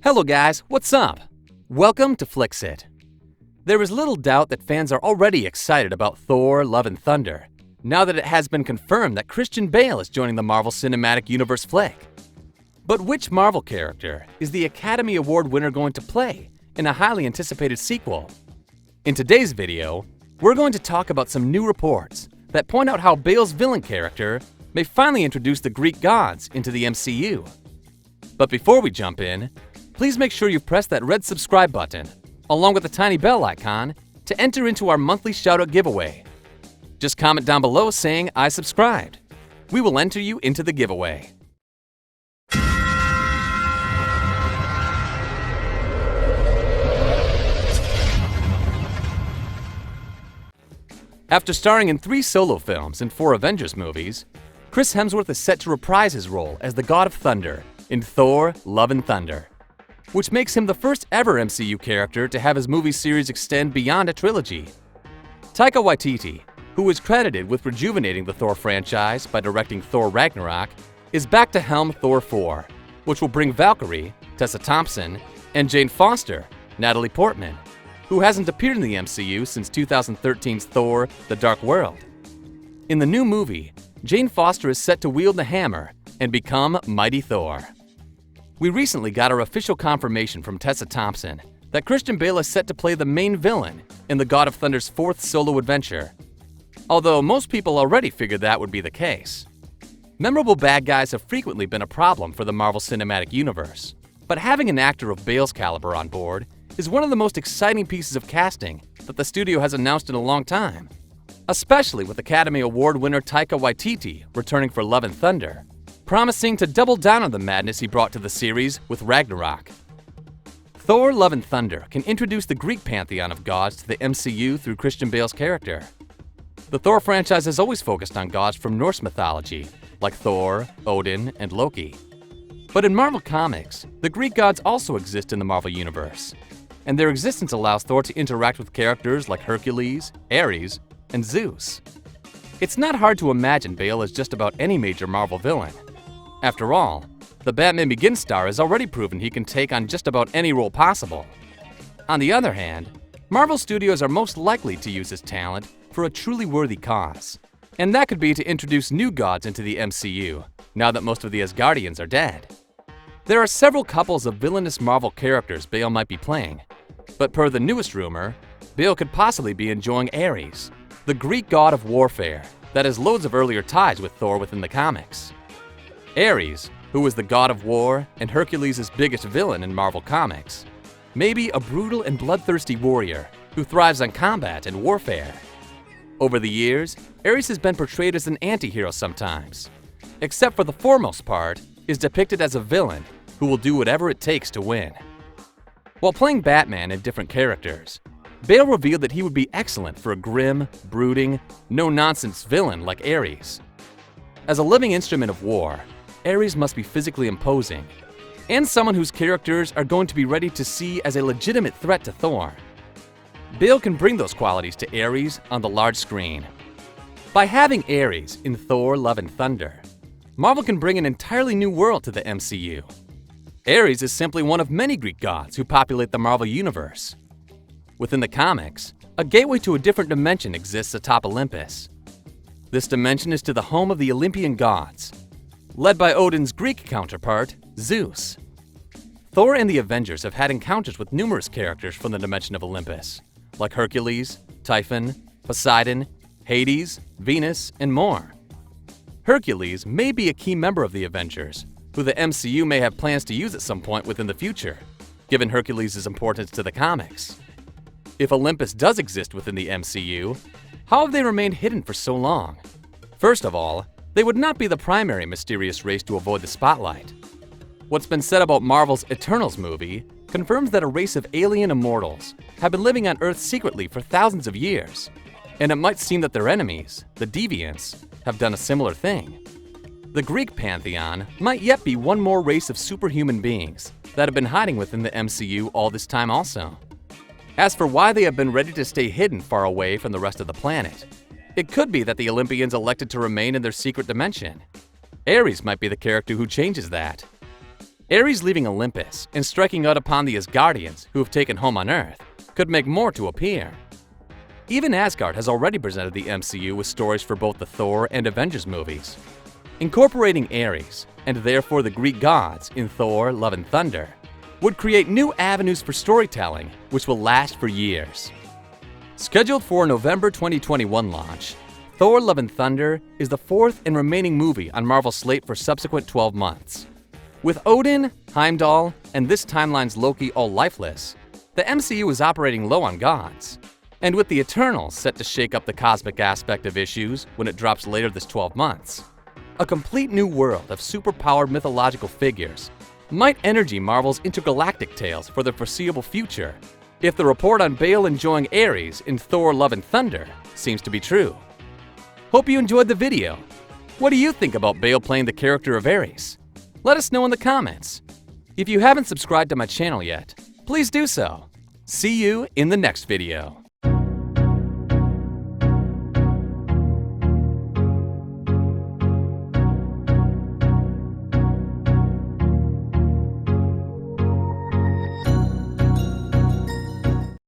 Hello guys, what's up? Welcome to Flixet. There is little doubt that fans are already excited about Thor: Love and Thunder, now that it has been confirmed that Christian Bale is joining the Marvel Cinematic Universe flick. But which Marvel character is the Academy Award winner going to play in a highly anticipated sequel? In today's video, we're going to talk about some new reports that point out how Bale's villain character may finally introduce the Greek gods into the MCU. But before we jump in, please make sure you press that red subscribe button, along with the tiny bell icon, to enter into our monthly shoutout giveaway. Just comment down below saying I subscribed. We will enter you into the giveaway. After starring in 3 solo films and 4 Avengers movies, Chris Hemsworth is set to reprise his role as the God of Thunder in Thor: Love and Thunder, which makes him the first ever MCU character to have his movie series extend beyond a trilogy. Taika Waititi, who is credited with rejuvenating the Thor franchise by directing Thor: Ragnarok, is back to helm Thor 4, which will bring Valkyrie, Tessa Thompson, and Jane Foster, Natalie Portman, who hasn't appeared in the MCU since 2013's Thor: The Dark World. In the new movie, Jane Foster is set to wield the hammer and become Mighty Thor. We recently got our official confirmation from Tessa Thompson that Christian Bale is set to play the main villain in the God of Thunder's 4th solo adventure, although most people already figured that would be the case. Memorable bad guys have frequently been a problem for the Marvel Cinematic Universe, but having an actor of Bale's caliber on board is one of the most exciting pieces of casting that the studio has announced in a long time, especially with Academy Award winner Taika Waititi returning for Love and Thunder, promising to double down on the madness he brought to the series with Ragnarok. Thor: Love and Thunder can introduce the Greek pantheon of gods to the MCU through Christian Bale's character. The Thor franchise has always focused on gods from Norse mythology, like Thor, Odin, and Loki. But in Marvel Comics, the Greek gods also exist in the Marvel Universe, and their existence allows Thor to interact with characters like Hercules, Ares, and Zeus. It's not hard to imagine Bale as just about any major Marvel villain. After all, the Batman Begins star has already proven he can take on just about any role possible. On the other hand, Marvel Studios are most likely to use his talent for a truly worthy cause, and that could be to introduce new gods into the MCU, now that most of the Asgardians are dead. There are several couples of villainous Marvel characters Bale might be playing, but per the newest rumor, Bale could possibly be enjoying Ares, the Greek god of warfare that has loads of earlier ties with Thor within the comics. Ares, who is the god of war and Hercules' biggest villain in Marvel Comics, may be a brutal and bloodthirsty warrior who thrives on combat and warfare. Over the years, Ares has been portrayed as an anti-hero sometimes, except for the foremost part is depicted as a villain who will do whatever it takes to win. While playing Batman and different characters, Bale revealed that he would be excellent for a grim, brooding, no-nonsense villain like Ares. As a living instrument of war, Ares must be physically imposing, and someone whose characters are going to be ready to see as a legitimate threat to Thor. Bale can bring those qualities to Ares on the large screen. By having Ares in Thor: Love and Thunder, Marvel can bring an entirely new world to the MCU. Ares is simply one of many Greek gods who populate the Marvel Universe. Within the comics, a gateway to a different dimension exists atop Olympus. This dimension is to the home of the Olympian gods, led by Odin's Greek counterpart, Zeus. Thor and the Avengers have had encounters with numerous characters from the dimension of Olympus, like Hercules, Typhon, Poseidon, Hades, Venus, and more. Hercules may be a key member of the Avengers, who the MCU may have plans to use at some point within the future, given Hercules' importance to the comics. If Olympus does exist within the MCU, how have they remained hidden for so long? First of all, they would not be the primary mysterious race to avoid the spotlight. What's been said about Marvel's Eternals movie confirms that a race of alien immortals have been living on Earth secretly for thousands of years, and it might seem that their enemies, the Deviants, have done a similar thing. The Greek pantheon might yet be one more race of superhuman beings that have been hiding within the MCU all this time also. As for why they have been ready to stay hidden far away from the rest of the planet, it could be that the Olympians elected to remain in their secret dimension. Ares might be the character who changes that. Ares leaving Olympus and striking out upon the Asgardians who have taken home on Earth could make more to appear. Even Asgard has already presented the MCU with stories for both the Thor and Avengers movies. Incorporating Ares, and therefore the Greek gods, in Thor, Love and Thunder, would create new avenues for storytelling which will last for years. Scheduled for a November 2021 launch, Thor Love and Thunder is the fourth and remaining movie on Marvel's slate for subsequent 12 months. With Odin, Heimdall, and this timeline's Loki all lifeless, the MCU is operating low on gods. And with the Eternals set to shake up the cosmic aspect of issues when it drops later this 12 months, a complete new world of superpowered mythological figures might energy Marvel's intergalactic tales for the foreseeable future, if the report on Bale enjoying Ares in Thor Love and Thunder seems to be true. Hope you enjoyed the video. What do you think about Bale playing the character of Ares? Let us know in the comments. If you haven't subscribed to my channel yet, please do so. See you in the next video.